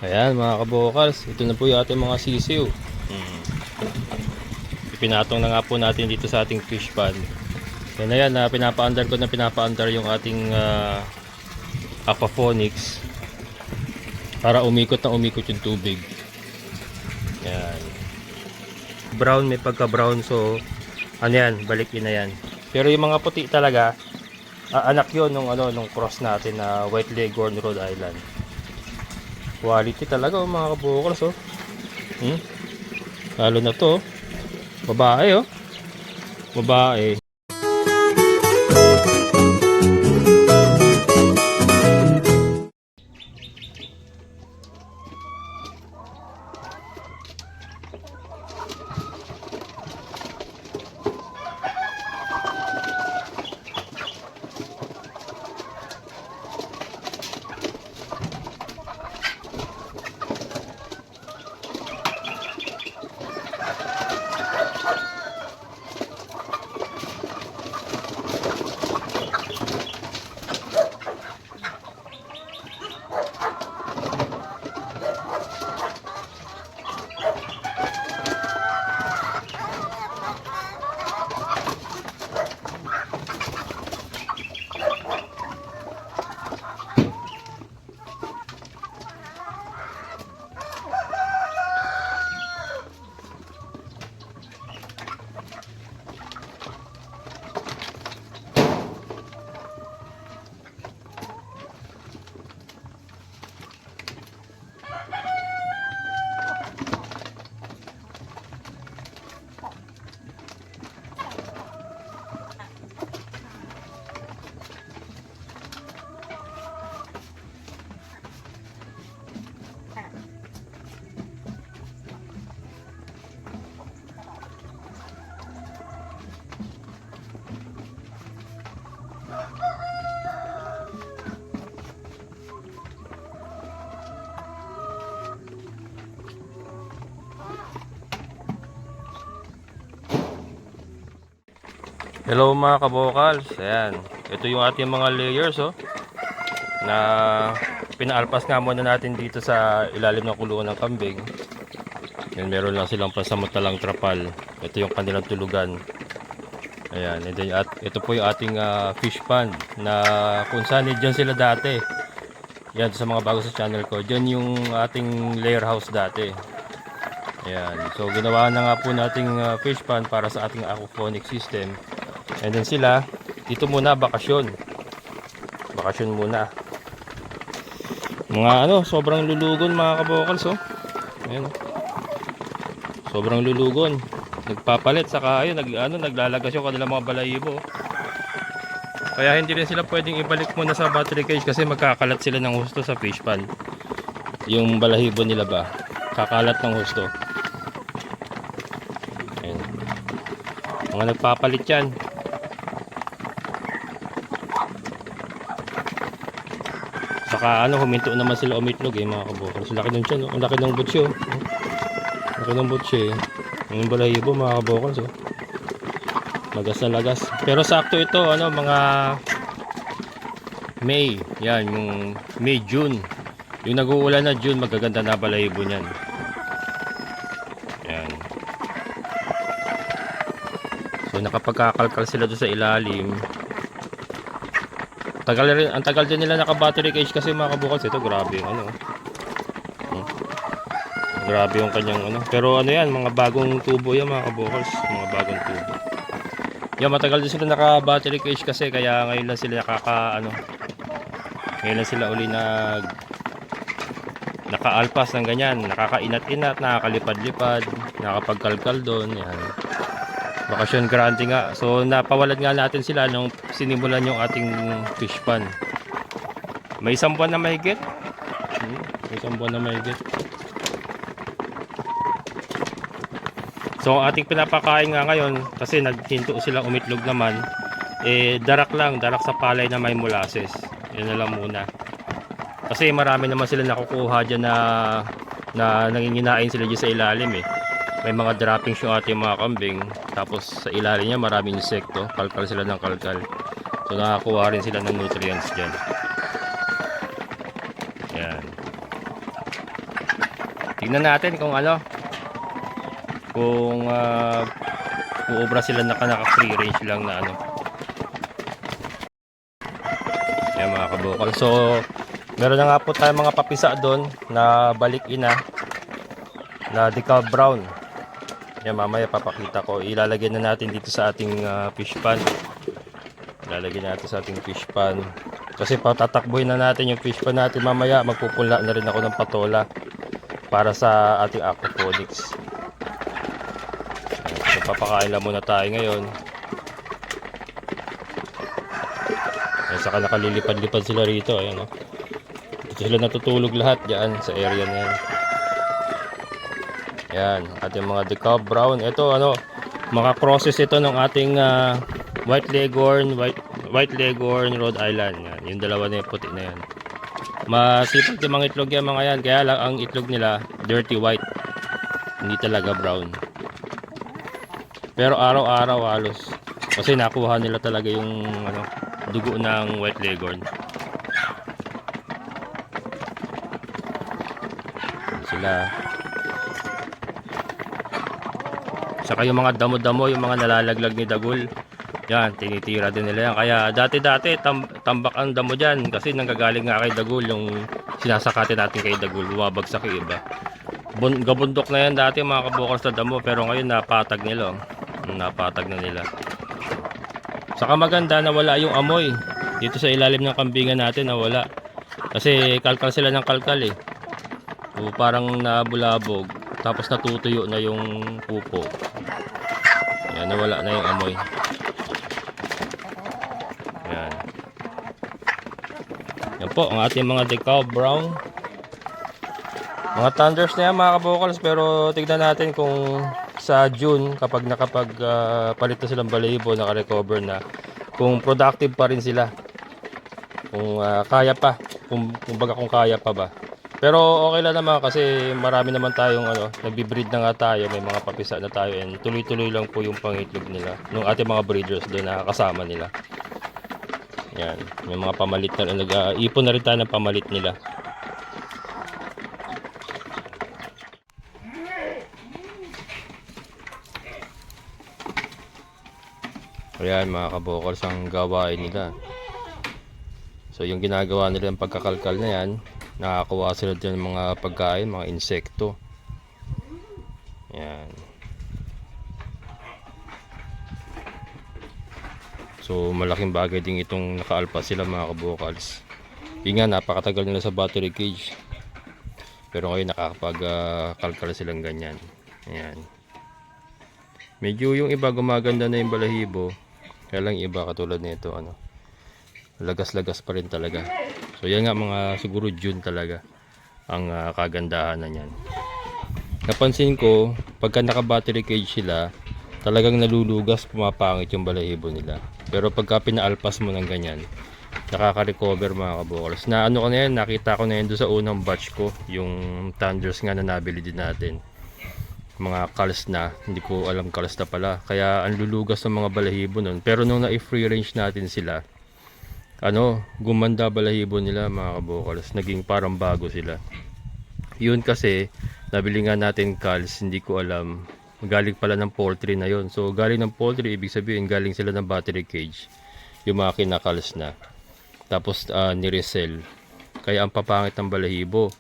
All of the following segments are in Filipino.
Ayan mga kabokals, ito na po yung ating mga sisiw. Ipinatong na nga po natin dito sa ating fish pond. Yan na yan, pinapa-under ko na pinapa-under yung ating aquaponics para umikot na umikot yung tubig. Yan. Brown, may pagka brown, so ano yan, balikin na yan. Pero yung mga puti talaga, anak yon nung cross natin na White Leghorn Rhode Island. Quality talaga mga kabukals oh. Lalo na to, babae oh. Babae. Hello mga kabokals, ayan, ito yung ating mga layers oh, na pinaalpas nga muna natin dito sa ilalim ng kulungan ng kambing. Yan, meron lang silang pansamantalang trapal. Ito yung kanilang tulugan. Ayan, and then, at ito po yung ating fish pond na kung saan dyan sila dati. Yan, sa mga bago sa channel ko, dyan yung ating layer house dati. Ayan, so ginawa na nga po nating fish pond para sa ating aquaponic system. And then sila, dito muna bakasyon. Bakasyon muna. Mga sobrang lulugon mga kabokals oh. Ayan oh. Sobrang lulugon. Nagpapalit saka ayun, naglalagas yung kanilang mga balahibo. Kaya hindi rin sila pwedeng ibalik muna sa battery cage kasi magkakalat sila ng husto sa fish pond. Yung balahibo nila ba, kakalat ng husto. Ayan. Mga nagpapalit yan. Saka huminto naman sila umitlog mga kabokals. Laki ng tiyan, ang laki ng butsi oh. Laki ng butsi. Yung balahibo mga kabokals oh. Lagas na lagas. Pero sakto ito mga May. Yan yung May, June. Yung nag-uulan na June, magaganda na balahibo niyan. Yan. So nakapagkakalkal sila doon sa ilalim. Ang tagal din nila naka-battery cage kasi mga kabukals. Ito grabe yung grabe yung kanyang pero yan, mga bagong tubo yan mga kabukals. Mga bagong tubo yan, matagal din sila naka-battery cage kasi kaya ngayon lang sila ngayon lang sila uli nakaalpas ng ganyan, nakakainat-inat, nakakalipad-lipad, nakapagkalkal doon. Yan, bakasyon grande nga. So napawalad nga natin sila nung sinimulan yung ating fish pond. May isang buwan na mahigit. May isang buwan na mahigit. So ang ating pinapakain nga ngayon, kasi naghinto silang umitlog naman, darak sa palay na may molasses. Yan na lang muna. Kasi marami naman sila nakukuha dyan na nanginginain sila dyan sa ilalim eh. May mga droppings yung ating mga kambing. Tapos sa ilalim niya maraming insekto. Kalkal sila ng kalkal. So nakakuha rin sila ng nutrients dyan. Yan. Tingnan natin kung ano, kung uubra sila naka free range lang na ano. Yan mga kabukal. So meron na nga po tayong mga papisa doon na balik ina na decal brown. Yan, mamaya papakita ko. Ilalagay na natin dito sa ating fish pan. Ilalagay natin sa ating fish pan. Kasi patatakbuhin na natin yung fish pan natin mamaya. Magpupula na rin ako ng patola para sa ating aquaponics. So papakain lang muna tayo ngayon. Ayan, saka nakalilipad-lipad sila rito. Ayan, oh. Dito sila natutulog lahat dyan sa area na yan. Yan, ating mga decal brown. Ito ano, mga crosses ito ng ating white leghorn, white leghorn, Rhode Island. Yan, yung dalawa na yung puti na yan. Masipag yung mga itlog yan mga yan. Kaya lang ang itlog nila dirty white. Hindi talaga brown. Pero araw-araw halos. Kasi nakuha nila talaga yung ano, dugo ng white leghorn. Sila. Saka yung mga damo-damo, yung mga nalalaglag ni Dagul. Yan, tinitira din nila yan. Kaya dati-dati tambak ang damo dyan. Kasi nanggagaling nga kay Dagul yung sinasakati natin kay Dagul. Bumabagsak yung iba. Gabundok na yan dati mga kabukal sa damo. Pero ngayon napatag nila. Napatag na nila. Saka maganda na wala yung amoy. Dito sa ilalim ng kambingan natin nawala. Kasi kalkal sila ng kalkal eh. O, parang nabulabog. Tapos natutuyo na yung pupo. Yan, nawala na yung amoy. Yan. Yan po, ang ating mga decal brown. Mga thunders na yan mga kabukals. Pero tignan natin kung sa June, kapag palit na silang balahibo, naka-recover na, kung productive pa rin sila. Kung kaya pa. Kung kaya pa ba. Pero okay lang naman kasi marami naman tayong ano, nagbi-breed na nga tayo, may mga papisa na tayo and tuloy-tuloy lang po yung pangitlog nila nung ating mga breeders doon na kasama nila. Yan, may mga pamalit na nag-ipon na rin tayo ng pamalit nila. Ayan mga kabukals ang gawain nila. So yung ginagawa nila ng pagkakalkal na yan, nakakuha sila dyan ng mga pagkain, mga insekto. Yan. So malaking bagay din itong nakaalpas sila mga kabukals. Yun nga, napakatagal nila sa battery cage. Pero ngayon nakakapag-kalkal silang ganyan. Yan. Medyo yung iba gumaganda na yung balahibo. Kaya lang iba katulad nito ano, lagas-lagas pa rin talaga. So yan nga mga siguro June talaga ang kagandahan na yan. Napansin ko pagka naka battery cage sila talagang nalulugas, pumapangit yung balahibo nila. Pero pagka pinaalpas mo ng ganyan, nakaka-recover mga kabukals. Na ano ko na yan, nakita ko na yan doon sa unang batch ko, yung thunders nga na nabili din natin. Mga kals na, hindi ko alam kals na pala. Kaya ang lulugas ng mga balahibo nun. Pero nung na-free range natin sila, ano, gumanda balahibo nila mga kabukals, naging parang bago sila. Yun kasi nabili nga natin kals, hindi ko alam, galing pala ng poultry na yon. So galing ng poultry, ibig sabihin galing sila ng battery cage, yung mga kinakals na, tapos niresell, kaya ang papangit ng balahibo.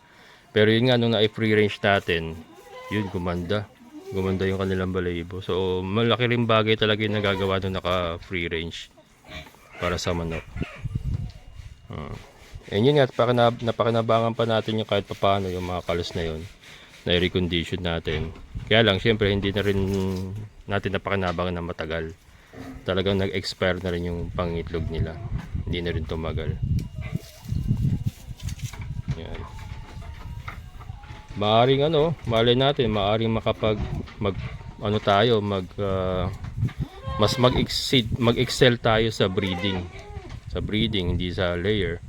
Pero yun nga, nung na-free range natin, yun gumanda yung kanilang balahibo. So malaki rin bagay talaga yung nagagawa nung naka free range para sa manok. And yun nga, napakinabangan pa natin yung kahit papaano yung mga kalos na yun, na i-recondition natin. Kaya lang syempre hindi na rin natin napakinabangan na matagal. Talagang nag-expire na rin yung pangitlog nila, hindi na rin tumagal. Yan. Maaring ano, malay natin, maaring mas mag-excel tayo sa breeding. Sa breeding, hindi sa layer.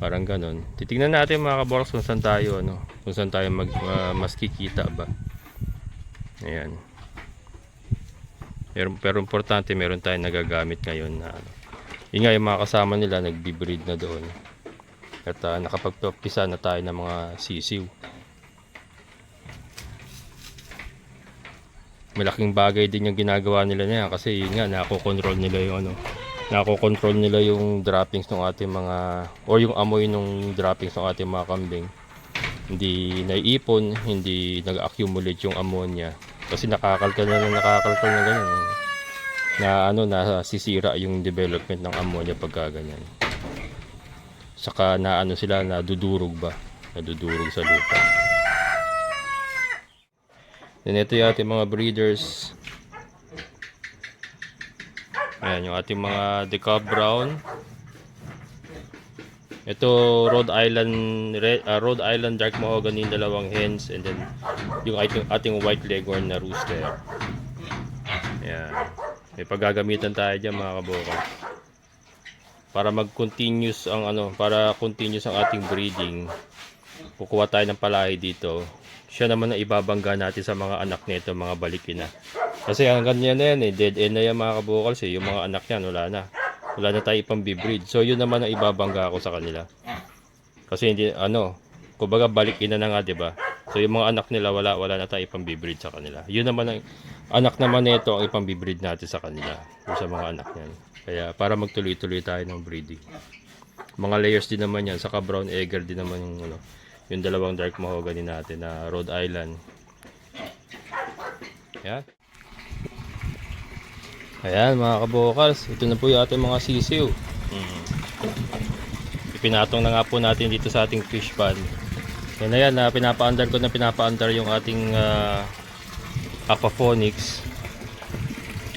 Parang ganon. Titingnan natin mga kabox kung saan tayo mas kikita ba. Ayan. Pero importante, meron tayong nagagamit ngayon na ano. Yun nga, yung mga kasama nila nagbi-breed na doon. At nakapagpapisa na tayo ng mga sisiw. malaking bagay din yung ginagawa nila na yan kasi yun nga nakokontrol nila yung ano, nakokontrol nila yung droppings ng ating mga or yung amoy ng droppings ng ating mga kambing. Hindi naiipon, hindi nag-accumulate yung ammonia kasi nakakalkal na ganyan na ano, nasisira yung development ng ammonia pagka ganyan. Saka na ano sila, nadudurog sa lupa. Then ito yung ating mga breeders. Ayan yung ating mga Decal Brown. Ito Rhode Island Dark Mahogany, dalawang hens, and then yung ating White Leghorn na rooster. Ayan. May paggagamitan tayo dyan mga kabokal. Para mag-continuous ang ano, para continuous ang ating breeding. Kukuha tayo ng palahi dito. Siya naman ang ibabangga natin sa mga anak nito, mga balikin na. Kasi hanggang yan na yan dead end na yan mga kabokal. Yung mga anak niyan wala na tayo ipang bibreed. So yun naman ang ibabangga ako sa kanila. Kasi hindi ano, kumbaga balik ina na nga, 'di ba? So yung mga anak nila wala na tayo ipang bibreed sa kanila. Yun naman ang anak naman nito ang ipang bibreed natin sa kanila, sa mga anak niyan. Kaya para magtuloy-tuloy tayo ng breeding. Mga layers din naman yan, saka brown egger din naman yung ano, yung dalawang dark mahogany natin na Rhode Island. Yan. Ayan mga kabokals, ito na po yung ating mga sisiw. Ipinatong na nga po natin dito sa ating fish pond. Yan na yan, pinapaandar yung ating aquaponics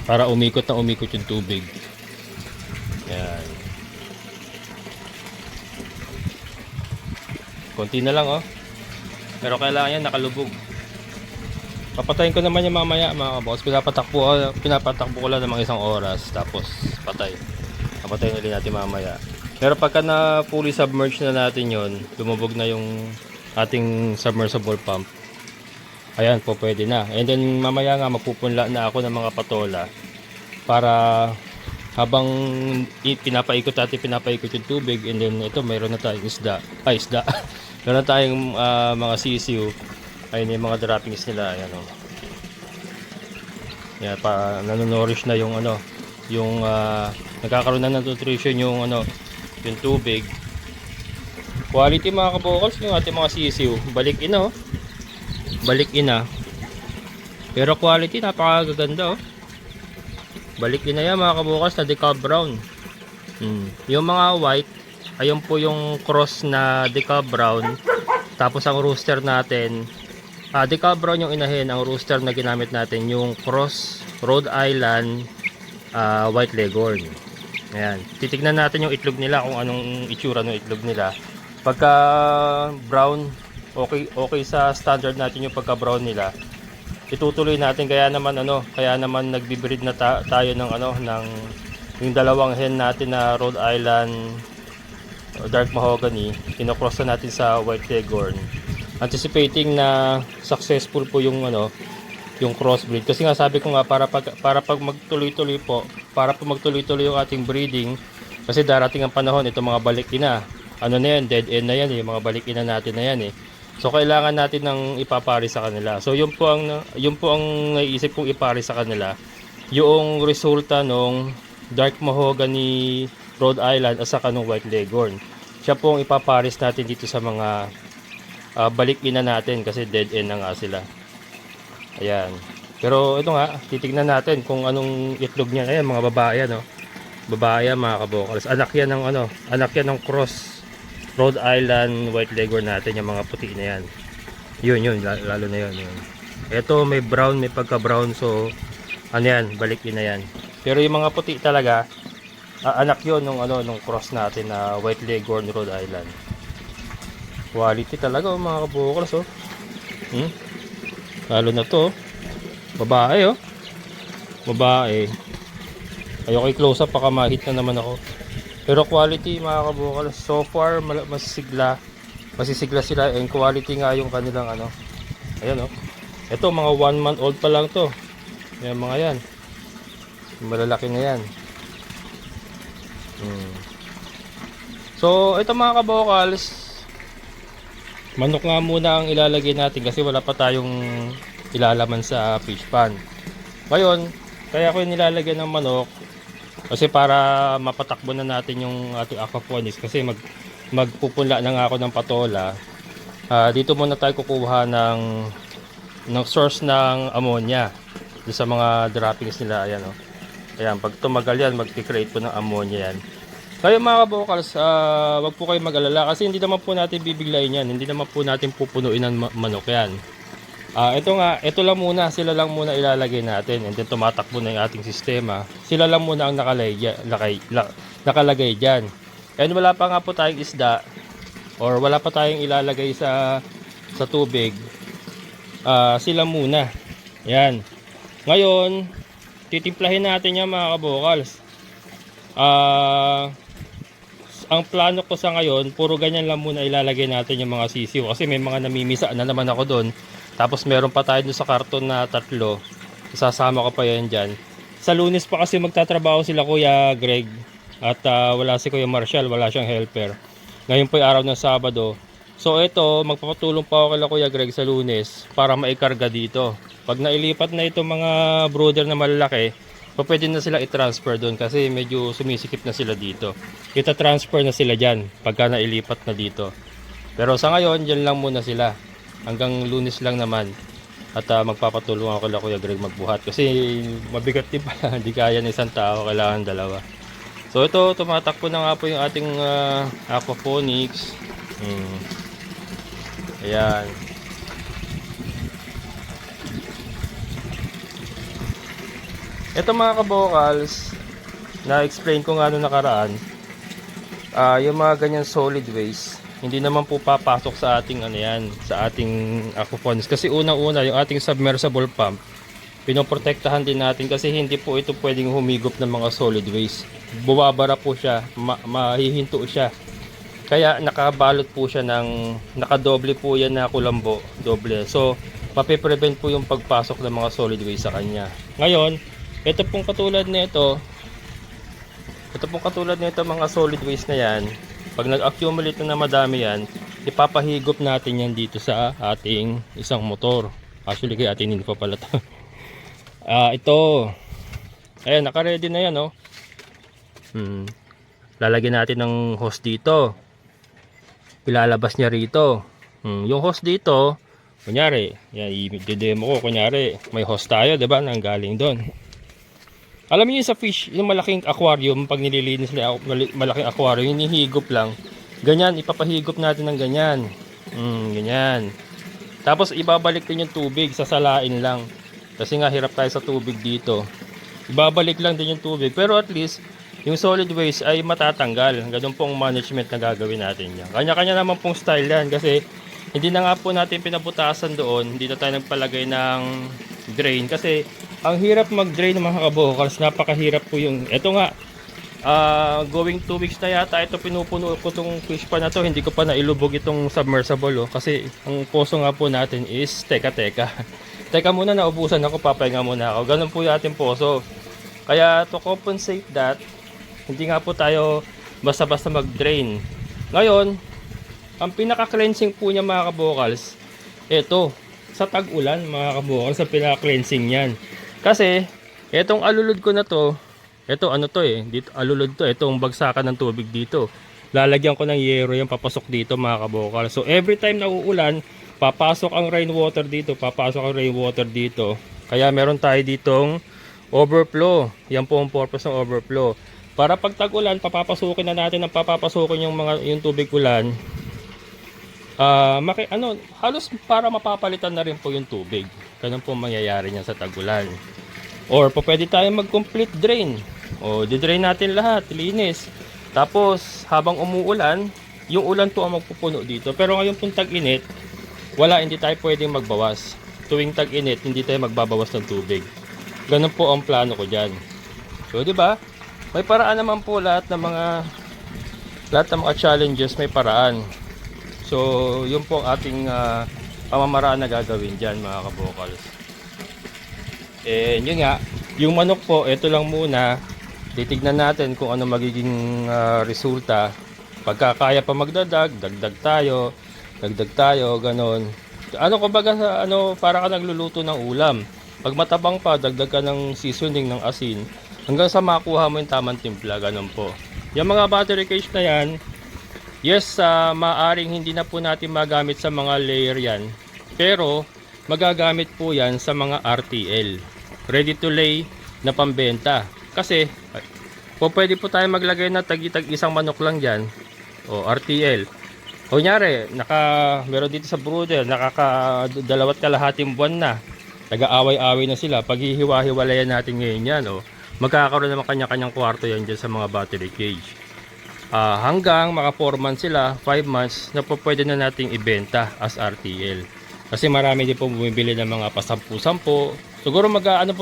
para umikot yung tubig. Yan. Konti na lang oh. Pero kailangan yan nakalubog. Papatayin ko naman yung mamaya mga kabokals. Pinapatakbo ko lang ng mga 1 oras. Tapos patay. Papatayin ulit natin mamaya. Pero pagka na fully submerged na natin yon, lumubog na yung ating submersible pump. Ayan po, pwede na. And then mamaya nga magpupunla na ako ng mga patola para habang pinapaikot yung tubig. And then ito, mayroon na tayong isda. Meron na tayong mga sisiw. Ayun yung mga droppings nila, ayan oh. Yan pa nanonourish na yung ano, yung nagkakaroon na ng nutrition yung ano, yung tubig. Quality mga kabokals yung ating mga sisiw. Balik ina oh. Balik ina. Pero quality napakaganda oh. Balik ina yan mga kabokals na Decal Brown. Yung mga white, ayun po yung cross na Decal Brown. Tapos ang rooster natin, Decal Brown yung inahin, ang rooster na ginamit natin yung cross Rhode Island White Leghorn. Ayan, titignan natin yung itlog nila kung anong itsura ng itlog nila. Pagka brown, okay sa standard natin yung pagka brown nila. Itutuloy natin, kaya naman nagbi-breed na tayo ng yung dalawang hen natin na Rhode Island Dark Mahogany, kinocross na natin sa White Leghorn. Anticipating na successful po yung yung crossbreed, kasi nga sabi ko nga para pag magtuloy-tuloy yung ating breeding, kasi darating ang panahon itong mga balik-ina na yan, dead end na yan yung mga balik-ina natin na yan so kailangan natin ng ipapari sa kanila. So yun po ang naiisip kong ipari sa kanila, yung resulta nung Dark Mahogany Rhode Island at saka nung White Leghorn. Siya po ang ipaparis natin dito sa mga balik-ina natin kasi dead end na nga sila. Ayan. Pero ito nga, titignan natin kung anong itlog niya. Ayan, mga babae yan, oh. Babae yan, mga kabokals. Anak yan ng cross Rhode Island White Leghorn natin, yung mga puti na yan. Yun, lalo na yun. Ito may brown, may pagka-brown, so yan, balik-ina yan. Pero yung mga puti talaga, anak yun nung cross natin na White Leghorn Rhode Island. Quality talaga mga kabokals oh. Lalo na to babae oh. Babae. Ayoko i-close up baka ma-hit na naman ako. Pero quality mga kabokals, so far masisigla sila, and quality nga yung kanilang Ayan oh. Ito mga 1 month old pa lang to. Yan mga yan. Malalaki na yan. So ito mga kabokals, manok nga muna ang ilalagay natin kasi wala pa tayong ilalaman sa fish pond. Ngayon, kaya ko yung nilalagyan ng manok kasi para mapatakbo na natin yung ating aquaponics kasi magpupunla na nga ako ng patola. Dito muna tayo kukuha ng source ng ammonia doon sa mga droppings nila. Ayan, oh. Ayan, pag tumagal yan, mag-create po ng ammonia yan. Kaya mga kabokals, wag po kayo mag-alala kasi hindi naman po natin bibiglayin yan. Hindi naman po natin pupunuin ng manok yan. Ito lang muna, sila lang muna ilalagay natin and then tumatakbo na yung ating sistema. Sila lang muna ang nakalagay dyan. And wala pa nga po tayong isda or wala pa tayong ilalagay sa tubig. Sila muna. Yan. Ngayon, titimplahin natin yan mga kabokals. Ang plano ko sa ngayon, puro ganyan lang muna ilalagay natin yung mga sisiw. Kasi may mga namimisa na naman ako doon. Tapos meron pa tayo doon sa karton na 3. Isasama ko pa yan dyan. Sa Lunes pa kasi magtatrabaho sila Kuya Greg. At wala si Kuya Marshall, wala siyang helper. Ngayon po yung araw ng Sabado. So ito, magpapatulong pa ako kay Kuya Greg sa Lunes para maikarga dito. Pag nailipat na itong mga brooder na malalaki, pwede na sila i-transfer doon kasi medyo sumisikip na sila dito. Kita-transfer na sila dyan pagka nailipat na dito. Pero sa ngayon, dyan lang muna sila. Hanggang Lunes lang naman. At magpapatulong ako kay Kuya Greg magbuhat. Kasi mabigat din pala. Hindi kaya ng isang tao. Kailangan dalawa. So ito, tumatakbo na nga po yung ating aquaponics. Ayan. Ito mga kabokals, na-explain ko nga nung nakaraan, yung mga ganyan solid waste, hindi naman po papasok sa ating sa ating aquaponics. Kasi unang-una, yung ating submersible pump, pinoprotektahan din natin kasi hindi po ito pwedeng humigop ng mga solid waste. Bumabara po siya, mahihinto siya. Kaya nakabalot po siya nakadoble po yan na kulambo, doble. So, mapiprevent po yung pagpasok ng mga solid waste sa kanya. Ngayon, ito pong katulad nito mga solid waste na yan, pag nag-accumulate na madami yan, ipapahigop natin yan dito sa ating isang motor. Actually kaya atin hindi pa pala ito. Ito, ayan, naka-ready na yan, oh. Lalagyan natin ng hose dito, ilalabas niya rito. Yung hose dito, kunyari, yan, i-demo ko, kunyari may hose tayo, diba, nang galing doon. Alam niyo sa fish, yung malaking aquarium, pag nililinis nila malaking aquarium, hinihigop lang. Ganyan, ipapahigop natin ng ganyan. Ganyan. Tapos ibabalik din yung tubig, sasalain lang. Kasi nga hirap tayo sa tubig dito. Ibabalik lang din yung tubig. Pero at least, yung solid waste ay matatanggal. Ganun pong management na gagawin natin yan. Kanya-kanya naman pong style yan. Kasi hindi na nga po natin pinabutasan doon. Hindi na tayo nagpalagay ng drain. Kasi ang hirap mag-drain ng mga kabokals, napakahirap po yung, eto nga, going 2 weeks na yata, ito pinupuno ko itong fish pan na to, hindi ko pa nailubog itong submersible, kasi ang poso nga po natin is, teka muna, naubusan ako, papahinga muna ako, ganun po yung ating poso. Kaya to compensate that, hindi nga po tayo basta-basta mag-drain. Ngayon, ang pinaka-cleansing po niya mga kabokals, ito, sa tag-ulan mga kabokals, sa pinaka-cleansing yan. Kasi, etong alulod ko na to, ito ano to dito alulod to, itong bagsakan ng tubig dito. Lalagyan ko ng yero yan, papasok dito mga kabokal. So, every time na uulan, papasok ang rainwater dito, Kaya meron tayo ditong overflow. Yan po ang purpose ng overflow. Para pag tag-ulan, papapasukin na natin yung tubig ulan. Halos para mapapalitan na rin po yung tubig. Ganun po mangyayari niyan sa tag-ulan. Or pwede tayong mag-complete drain. O di-drain natin lahat, linis. Tapos habang umuulan, yung ulan po ang magpupuno dito. Pero ngayon pong tag-init, hindi tayo pwedeng magbawas. Tuwing tag-init, hindi tayo magbabawas ng tubig. Ganun po ang plano ko diyan. So, di ba? May paraan naman po lahat ng mga challenges, may paraan. So, yun po ang ating pamamaraan na gagawin dyan mga kabokals. Yun nga, yung manok po, ito lang muna. Titignan natin kung ano magiging resulta. Pagka kaya pa magdadag, dagdag tayo, ganon. Kumbaga, para ka nagluluto ng ulam. Pag matabang pa, dagdag ka ng seasoning ng asin hanggang sa makuha mo yung tamang timpla, ganun po. Yung mga battery cage na yan, yes, maaring hindi na po natin magamit sa mga layer yan, pero magagamit po yan sa mga RTL, ready to lay na pambenta. Kasi po pwede po tayo maglagay na tagi-tag isang manok lang dyan, o RTL. Kunyari, meron dito sa brooder, nakaka-2 kalahating buwan na, nag-aaway-away na sila. Pag hihiwa-hiwalayan natin ngayon yan, magkakaroon naman kanya-kanyang kwarto yan dyan sa mga battery cage. Hanggang maka 4 months sila, 5 months, na po pwede na nating ibenta as RTL. Kasi marami din po bumibili ng mga pasampu-sampu. Siguro magkakaroon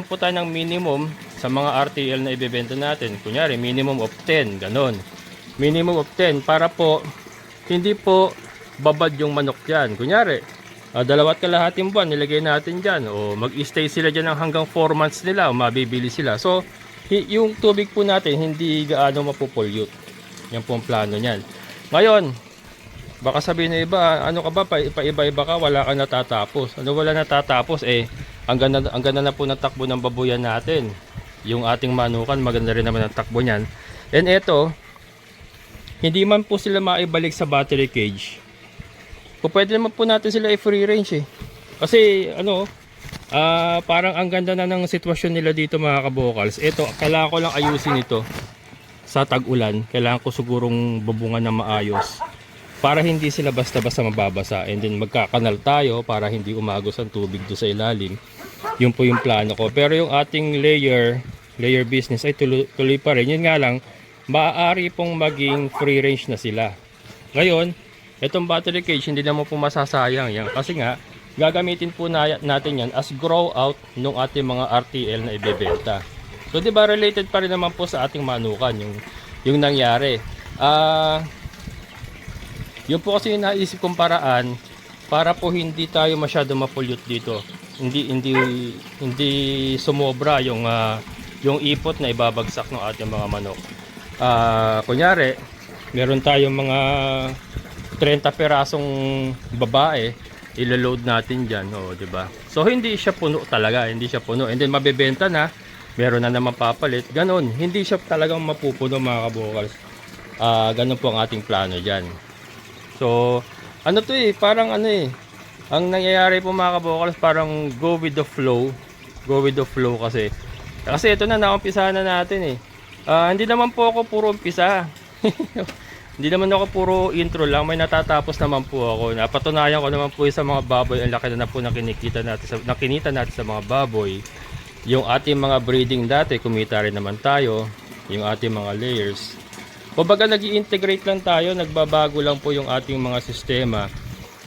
po tayo ng minimum sa mga RTL na ibebenta natin. Kunyari, minimum of 10, ganon. Minimum of 10 para po hindi po babad yung manok dyan. Kunyari, 2 kalahating buwan nilagay natin dyan, o mag-stay sila dyan ng hanggang 4 months nila, o mabibili sila. So, yung tubig po natin hindi gaano mapupollute. Yan po ang plano niyan. Ngayon, baka sabihin na iba, ano ka ba, iba-iba ka, wala ka natatapos. Ano wala natatapos? Ang ganda na po ng takbo ng babuyan natin. Yung ating manukan, maganda rin naman ang takbo niyan. And eto, hindi man po sila maibalik sa battery cage. Pwede naman po natin sila i-free range Kasi parang ang ganda na ng sitwasyon nila dito mga kabokals. Ito, kailangan ko lang ayusin ito sa tag-ulan. Kailangan ko sigurong bubungan na maayos para hindi sila basta-basta mababasa. And then magkakanal tayo para hindi umagos ang tubig doon sa ilalim. Yun po yung plano ko. Pero yung ating layer business ay tuloy pa rin. Yun nga lang, maaari pong maging free range na sila. Ngayon, itong battery cage hindi naman po masasayang yan. Kasi nga, gagamitin po natin yan as grow out ng ating mga RTL na ibebenta. So, di ba related pa rin naman po sa ating manukan yung nangyari. Yun po kasi yung naisip kong paraan para po hindi tayo masyado ma-pollute dito. Hindi sumobra yung ipot na ibabagsak ng ating mga manok. Kunyari, meron tayong mga 30 perasong babae, ilo-load natin dyan, di ba? So hindi siya puno talaga, hindi siya puno. And then mabebenta na, meron na naman papalit. Ganon, hindi siya talagang mapupuno mga kabokals. Ganon po ang ating plano dyan. So, parang ang nangyayari po mga kabokals, parang go with the flow. Go with the flow kasi ito na, naumpisahan na natin hindi naman po ako puro umpisa. Hindi naman ako puro intro lang, may natatapos naman po ako. Napatunayan ko naman po sa mga baboy, ang laki na po ng kinita natin sa mga baboy. Yung ating mga breeding dati, kumita rin naman tayo. Yung ating mga layers. Kumbaga nag-i-integrate lang tayo, nagbabago lang po yung ating mga sistema.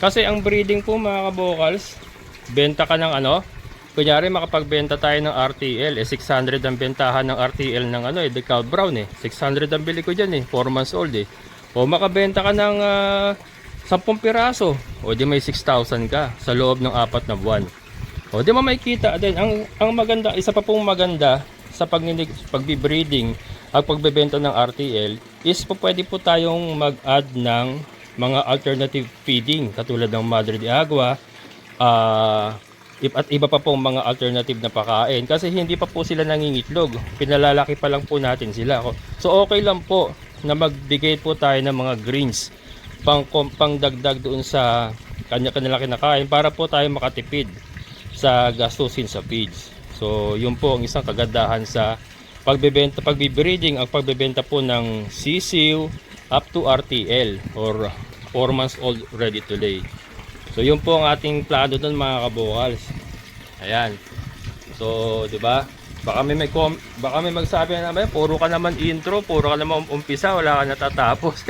Kasi ang breeding po mga kabokals, benta ka ng kunyari makapagbenta tayo ng RTL, 600 ang bentahan ng RTL ng decal brown 600 ang bili ko dyan 4 months old O makabenta ka ng 10 piraso, o di may 6,000 ka sa loob ng 4 na buwan. O di mo makikita din, ang maganda, isa pa pong maganda sa pagbi-breeding at pagbebenta ng RTL is pwede po tayong mag-add ng mga alternative feeding katulad ng Madre de Agua, at iba pa pong mga alternative na pakain kasi hindi pa po sila nangingitlog, pinalalaki pa lang po natin sila. So okay lang po na magbigay po tayo ng mga greens pang dagdag doon sa kanya-kanya kinakain para po tayo makatipid sa gastusin sa feeds. So yun po ang isang kagandahan sa pagbe-breeding, ang pagbebenta po ng sisiw up to RTL or 4 months old ready to lay. So yun po ang ating plano doon mga kabokals. Ayan. So, 'di ba? Baka may magsabi na naman, puro ka naman intro, puro ka naman umpisa, wala ka natatapos.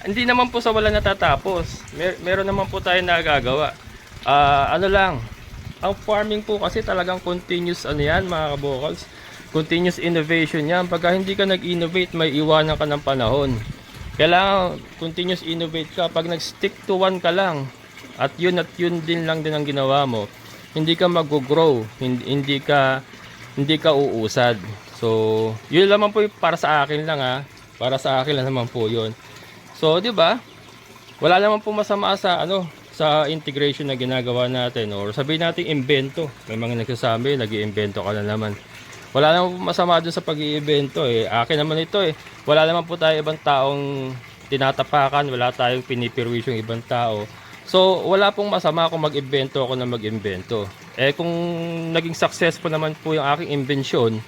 Hindi naman po sa wala natatapos. Meron naman po tayong nagagawa. Ang farming po kasi talagang continuous yan mga kabokals. Continuous innovation yan. Pagka hindi ka nag-innovate, may iwanan ka ng panahon. Kailangan continuous innovate ka. Pag nag-stick to one ka lang, at yun din lang din ang ginawa mo, hindi ka mag-grow, hindi ka uusad. So, yun naman po para sa akin lang Para sa akin lang naman po yun. So, 'di ba? Wala naman po masama sa sa integration na ginagawa natin, or sabihin natin imbento. May mga nagsasabi, nag-iimbento ka na naman. Wala namang masama dun sa pag-iimbento eh. Akin naman ito eh. Wala naman po tayo ibang taong tinatapakan, wala tayong pinipirwisyo yung ibang tao. So, wala pong masama kung mag-imbento ako na mag-imbento. Eh kung naging successful naman po yung aking invention,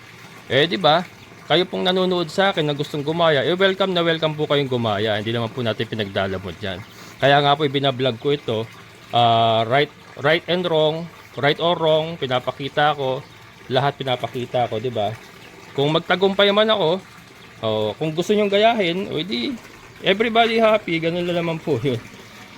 eh di ba? Kayo pong nanonood sa akin na gustong gumaya, eh welcome na welcome po kayong gumaya. Hindi naman po natin pinagdalamot yan. Kaya nga po ibinablog ko ito, right and wrong, right or wrong, pinapakita ko, lahat pinapakita ko, di ba? Kung magtagumpay man ako, kung gusto nyong gayahin, o di everybody happy, ganun lang naman po yun.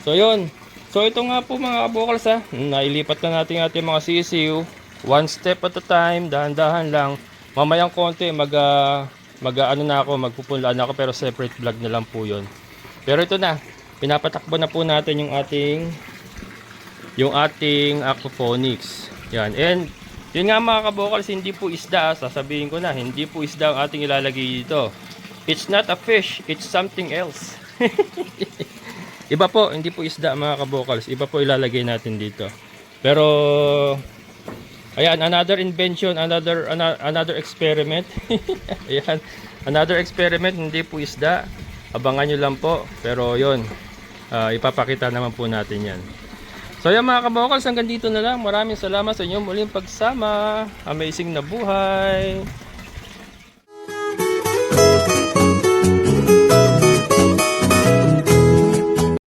So yun, so ito nga po mga kabokals ha, nailipat na natin ating mga sisiw, one step at a time, dahan-dahan lang. Mamayang konti, ano na ako, magpupunlaan na ako, pero separate vlog na lang po yun. Pero ito na, pinapatakbo na po natin yung ating aquaponics. Yan. And yun nga mga kabokals, hindi po isda, sasabihin ko na, hindi po isda ang ating ilalagay dito. It's not a fish, it's something else. Iba po, hindi po isda mga kabokals, iba po ilalagay natin dito. Pero ayan, another invention, another experiment. Ayan, another experiment, hindi po isda. Abangan nyo lang po. Pero yun, ipapakita naman po natin yan. So yan mga kabokals, hanggang dito na lang. Maraming salamat sa inyong muling pagsama. Amazing na buhay.